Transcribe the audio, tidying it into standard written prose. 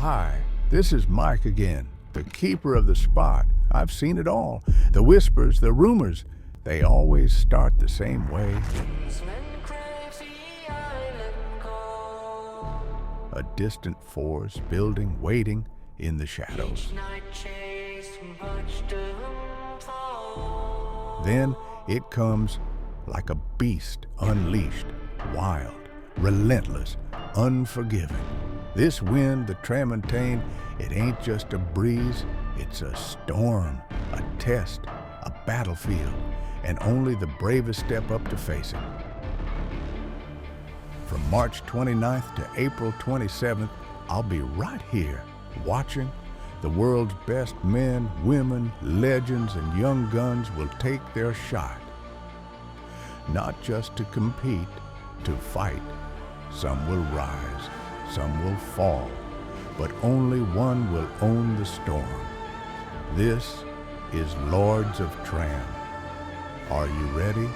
Hi, this is Mike again, the keeper of the spot. I've seen it all. The whispers, the rumors, they always start the same way. A distant force building, waiting in the shadows. Then it comes like a beast unleashed, wild, relentless, unforgiving. This wind, the tramontane, it ain't just a breeze, it's a storm, a test, a battlefield, and only the bravest step up to face it. From March 29th to April 27th, I'll be right here, watching. The world's best men, women, legends, and young guns will take their shot. Not just to compete, to fight. Some will rise, some will fall, but only one will own the storm. This is Lords of Tram. Are you ready?